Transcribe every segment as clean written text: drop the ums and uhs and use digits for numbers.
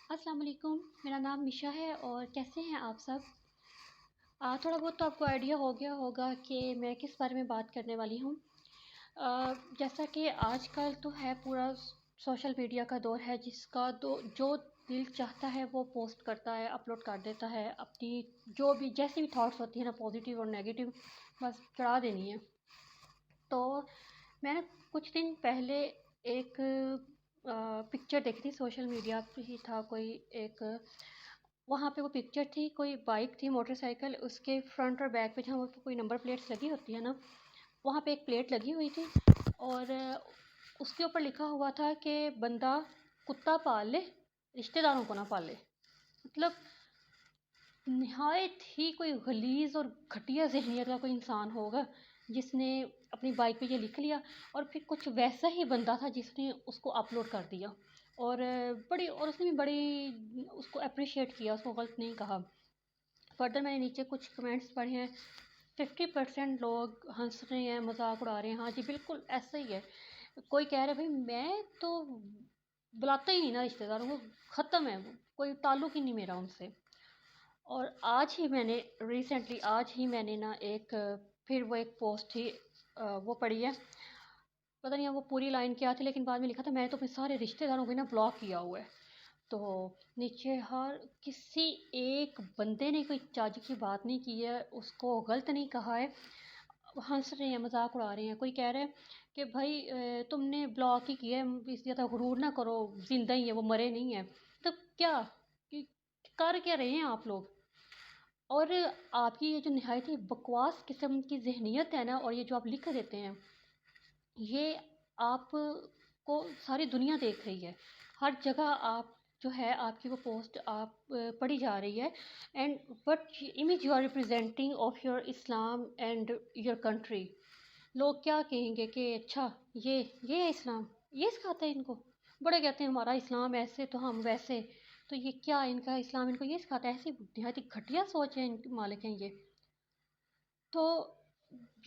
السلام علیکم، میرا نام مشا ہے اور کیسے ہیں آپ سب؟ تھوڑا بہت تو آپ کو آئیڈیا ہو گیا ہوگا کہ میں کس بارے میں بات کرنے والی ہوں۔ جیسا کہ آج کل تو ہے پورا سوشل میڈیا کا دور ہے، جس کا جو دل چاہتا ہے وہ پوسٹ کرتا ہے، اپلوڈ کر دیتا ہے، اپنی جو بھی جیسی بھی تھاٹس ہوتی ہیں نا، پازیٹیو اور نیگیٹو، بس چڑھا دینی ہے۔ تو میں نے کچھ دن پہلے ایک پکچر دیکھی تھی، سوشل میڈیا پہ ہی تھا کوئی ایک، وہاں پہ وہ پکچر تھی، کوئی بائک تھی، موٹر سائیکل، اس کے فرنٹ اور بیک پہ جہاں کوئی نمبر پلیٹس لگی ہوتی ہے نا، وہاں پہ ایک پلیٹ لگی ہوئی تھی اور اس کے اوپر لکھا ہوا تھا کہ بندہ کتا پال لے، رشتہ داروں کو نہ پالے۔ مطلب نہایت ہی کوئی غلیظ اور گھٹیا ذہنیت کا کوئی انسان ہوگا جس نے اپنی بائک پہ یہ لکھ لیا، اور پھر کچھ ویسا ہی بندہ تھا جس نے اس کو اپلوڈ کر دیا، اور اس نے بھی بڑی اس کو اپریشیٹ کیا، اس کو غلط نہیں کہا۔ فردر میں نے نیچے کچھ کمنٹس پڑھے ہیں، 50% لوگ ہنس رہے ہیں، مذاق اڑا رہے ہیں، ہاں جی بالکل ایسا ہی ہے۔ کوئی کہہ رہا ہے بھائی میں تو بلاتا ہی نہیں نا رشتہ داروں کو، ختم ہے، وہ کوئی تعلق ہی نہیں میرا ان سے۔ اور آج ہی میں نے نا ایک پھر وہ ایک پوسٹ تھی، وہ پڑھی ہے، پتہ نہیں وہ پوری لائن کیا تھی، لیکن بعد میں لکھا تھا میں نے تو اپنے سارے رشتہ داروں کو نا بلاک کیا ہوا ہے۔ تو نیچے ہر کسی ایک بندے نے کوئی چاج کی بات نہیں کی ہے، اس کو غلط نہیں کہا ہے، ہنس رہے ہیں، مذاق اڑا رہے ہیں۔ کوئی کہہ رہے ہیں کہ بھائی تم نے بلاک ہی کیا ہے، اس زیادہ غرور نہ کرو، زندہ ہی ہے وہ، مرے نہیں ہیں۔ تو کیا کر کیا رہے ہیں آپ لوگ؟ اور آپ کی یہ جو نہایت ہی بکواس قسم کی ذہنیت ہے نا، اور یہ جو آپ لکھ دیتے ہیں، یہ آپ کو ساری دنیا دیکھ رہی ہے، ہر جگہ آپ جو ہے آپ کی وہ پوسٹ آپ پڑھی جا رہی ہے، and what image you are representing of your Islam and your country. لوگ کیا کہیں گے کہ اچھا یہ ہے اسلام، یہ سکھاتا ہے ان کو، بڑے کہتے ہیں ہمارا اسلام ایسے تو ہم ویسے، تو یہ کیا ان کا اسلام ان کو یہ سکھاتا ہے؟ ایسی نہایت ہی گھٹیا سوچ ہے ان کے مالک ہیں یہ۔ تو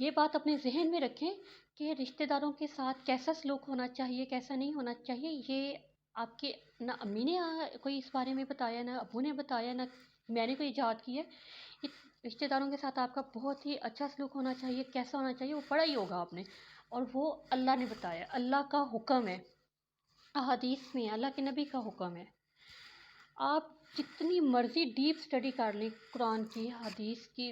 یہ بات اپنے ذہن میں رکھیں کہ رشتہ داروں کے ساتھ کیسا سلوک ہونا چاہیے، کیسا نہیں ہونا چاہیے۔ یہ آپ کے نہ امی نے کوئی اس بارے میں بتایا، نہ ابو نے بتایا، نہ میں نے کوئی ایجاد کی ہے۔ رشتہ داروں کے ساتھ آپ کا بہت ہی اچھا سلوک ہونا چاہیے، کیسا ہونا چاہیے وہ پڑھا ہی ہوگا آپ نے، اور وہ اللہ نے بتایا، اللہ کا حکم ہے، احادیث میں اللہ کے نبی کا حکم ہے۔ آپ جتنی مرضی ڈیپ اسٹڈی کر لیں قرآن کی، حدیث کی،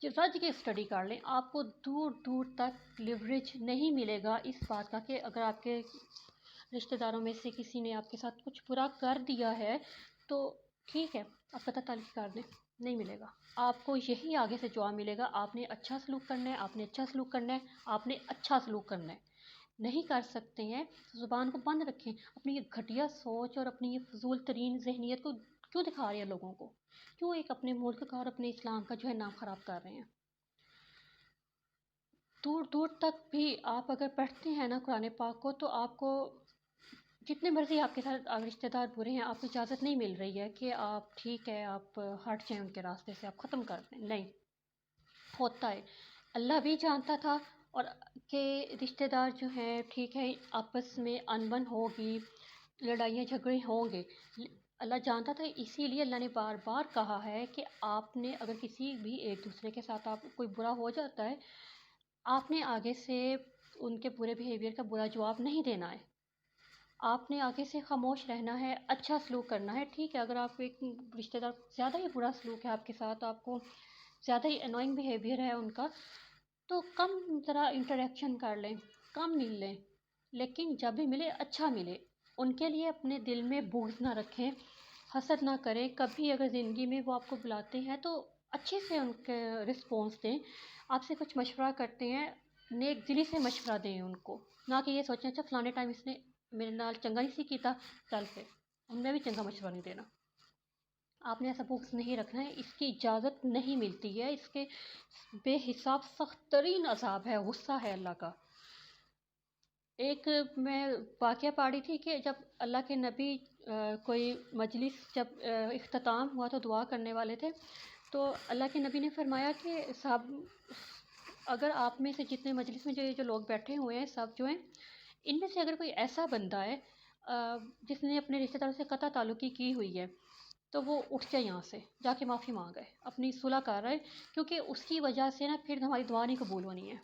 رج کے اسٹڈی کر لیں، آپ کو دور دور تک لیوریج نہیں ملے گا اس بات کا کہ اگر آپ کے رشتہ داروں میں سے کسی نے آپ کے ساتھ کچھ برا کر دیا ہے تو ٹھیک ہے آپ پتہ تلخی کر دیں، نہیں ملے گا آپ کو، یہی آگے سے جواب ملے گا۔ آپ نے اچھا سلوک کرنا ہے، آپ نے اچھا سلوک کرنا ہے، آپ نے اچھا سلوک کرنا ہے۔ نہیں کر سکتے ہیں تو زبان کو بند رکھیں، اپنی یہ گھٹیا سوچ اور اپنی یہ فضول ترین ذہنیت کو کیوں دکھا رہے ہیں لوگوں کو؟ کیوں ایک اپنے ملک کا اور اپنے اسلام کا جو ہے نام خراب کر رہے ہیں؟ دور دور تک بھی آپ اگر پڑھتے ہیں نا قرآن پاک کو، تو آپ کو جتنے مرضی آپ کے ساتھ رشتہ دار برے ہیں، آپ کو اجازت نہیں مل رہی ہے کہ آپ ٹھیک ہے آپ ہٹ جائیں ان کے راستے سے، آپ ختم کر دیں، نہیں ہوتا ہے۔ اللہ بھی جانتا تھا اور کہ رشتہ دار جو ہیں ٹھیک ہے آپس میں انبن ہوگی، لڑائیاں جھگڑے ہوں گے، اللہ جانتا تھا، اسی لیے اللہ نے بار بار کہا ہے کہ آپ نے اگر کسی بھی ایک دوسرے کے ساتھ آپ کوئی برا ہو جاتا ہے، آپ نے آگے سے ان کے برے بیہیویئر کا برا جواب نہیں دینا ہے، آپ نے آگے سے خاموش رہنا ہے، اچھا سلوک کرنا ہے۔ ٹھیک ہے اگر آپ ایک رشتہ دار زیادہ ہی برا سلوک ہے آپ کے ساتھ، آپ کو زیادہ ہی انوائنگ بیہیویئر ہے ان کا، تو کم ذرا انٹریکشن کر لیں، کم مل لیں، لیکن جب بھی ملے اچھا ملے۔ ان کے لیے اپنے دل میں بغض نہ رکھیں، حسد نہ کریں۔ کبھی اگر زندگی میں وہ آپ کو بلاتے ہیں تو اچھے سے ان کے رسپانس دیں، آپ سے کچھ مشورہ کرتے ہیں نیک دلی سے مشورہ دیں ان کو، نہ کہ یہ سوچیں اچھا فلانے ٹائم اس نے میرے نال چنگا نہیں سی کیتا، چل پھر میں بھی چنگا مشورہ نہیں دینا۔ آپ نے ایسا بغض نہیں رکھنا ہے، اس کی اجازت نہیں ملتی ہے، اس کے بے حساب سخت ترین عذاب ہے، غصہ ہے اللہ کا۔ ایک میں واقعہ پڑھی تھی کہ جب اللہ کے نبی کوئی مجلس جب اختتام ہوا تو دعا کرنے والے تھے، تو اللہ کے نبی نے فرمایا کہ صاحب اگر آپ میں سے جتنے مجلس میں جو لوگ بیٹھے ہوئے ہیں سب جو ہیں، ان میں سے اگر کوئی ایسا بندہ ہے جس نے اپنے رشتہ داروں سے قطع تعلقی کی ہوئی ہے تو وہ اٹھ جائے یہاں سے، جا کے معافی مانگ آئے، اپنی صلح کر رہے، کیونکہ اس کی وجہ سے نا پھر ہماری دعا نہیں قبول ہونی ہے۔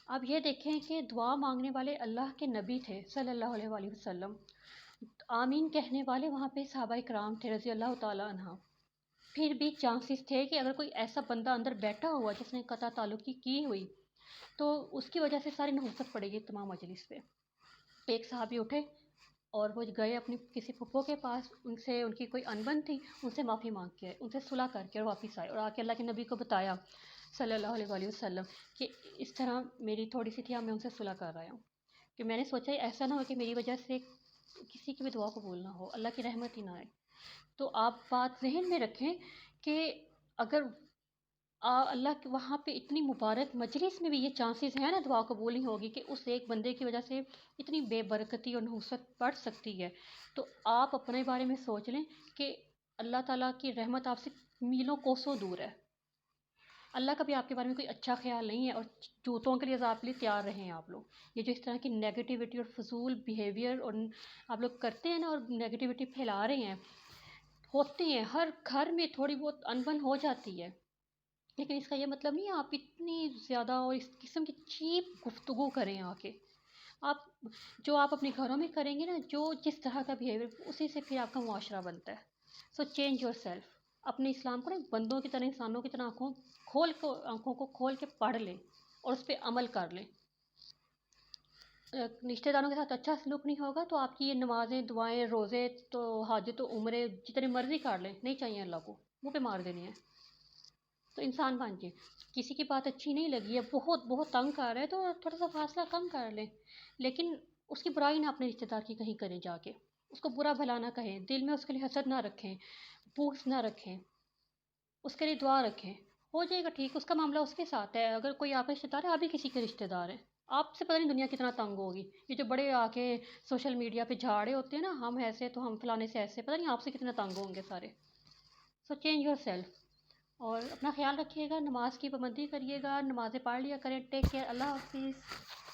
اب یہ دیکھیں کہ دعا مانگنے والے اللہ کے نبی تھے صلی اللہ علیہ وآلہ وسلم، آمین کہنے والے وہاں پہ صحابہ کرام تھے رضی اللہ تعالیٰ عنہ، پھر بھی چانسز تھے کہ اگر کوئی ایسا بندہ اندر بیٹھا ہوا جس نے قطع تعلقی کی ہوئی تو اس کی وجہ سے ساری نحوست پڑے گی تمام مجلس پہ۔ ایک صحابی اٹھے اور وہ گئے اپنی کسی پھپھو کے پاس، ان سے ان کی کوئی انبن تھی، ان سے معافی مانگ کے آئے، ان سے صلح کر کے اور واپس آئے، اور آ کے اللہ کے نبی کو بتایا صلی اللہ علیہ وآلہ وسلم کہ اس طرح میری تھوڑی سی تھی، اب میں ان سے صلح کر رہا ہوں، کہ میں نے سوچا ایسا نہ ہو کہ میری وجہ سے کسی کی بھی دعا قبول نہ ہو، اللہ کی رحمت ہی نہ آئے۔ تو آپ بات ذہن میں رکھیں کہ اگر اللہ کے وہاں پہ اتنی مبارک مجلس میں بھی یہ چانسز ہیں نا دعا قبول نہیں ہوگی، کہ اس ایک بندے کی وجہ سے اتنی بے برکتی اور نحوست بڑھ سکتی ہے، تو آپ اپنے بارے میں سوچ لیں کہ اللہ تعالیٰ کی رحمت آپ سے میلوں کوسوں دور ہے۔ اللہ کا بھی آپ کے بارے میں کوئی اچھا خیال نہیں ہے، اور جوتوں کے لیے عذاب کے لیے تیار رہیں آپ لوگ۔ یہ جو اس طرح کی نیگیٹیوٹی اور فضول بیہیویئر اور آپ لوگ کرتے ہیں نا اور نیگیٹیوٹی پھیلا رہے ہیں، ہوتے ہیں ہر گھر میں تھوڑی بہت انبن ہو جاتی ہے، لیکن اس کا یہ مطلب نہیں ہے آپ اتنی زیادہ اور اس قسم کی چیپ گفتگو کریں آ کے۔ آپ جو آپ اپنے گھروں میں کریں گے نا، جو جس طرح کا بیہیویئر، اسی سے پھر آپ کا معاشرہ بنتا ہے۔ سو چینج یور سیلف، اپنے اسلام کو نا بندوں کی طرح، انسانوں کی طرح آنکھوں کو کھول کے پڑھ لیں اور اس پہ عمل کر لیں۔ رشتہ داروں کے ساتھ اچھا سلوک نہیں ہوگا تو آپ کی یہ نمازیں، دعائیں، روزے تو حاجت و عمرے جتنے مرضی کر لیں، نہیں چاہیے اللہ کو، منہ پہ مار دینی ہے۔ تو انسان بن کے کسی کی بات اچھی نہیں لگی ہے، بہت بہت تنگ کر رہا ہے تو تھوڑا سا فاصلہ کم کر لیں، لیکن اس کی برائی نہ اپنے رشتہ دار کی کہیں کریں، جا کے اس کو برا بھلا نہ کہیں، دل میں اس کے لیے حسد نہ رکھیں، بغض نہ رکھیں، اس کے لیے دعا رکھیں، ہو جائے گا ٹھیک، اس کا معاملہ اس کے ساتھ ہے۔ اگر کوئی آپ کا رشتہ دار ہے، آپ بھی کسی کے رشتہ دار ہیں، آپ سے پتہ نہیں دنیا کتنا تنگ ہوگی۔ یہ جو بڑے آ کے سوشل میڈیا پہ جھاڑے ہوتے ہیں نا، ہم ایسے تو ہم فلانے سے ایسے، پتہ نہیں آپ سے کتنے تنگ ہوں گے سارے۔ سو چینج یور سیلف، اور اپنا خیال رکھیے گا، نماز کی پابندی کریے گا، نمازیں پڑھ لیا کریں۔ ٹیک کیئر، اللہ حافظ۔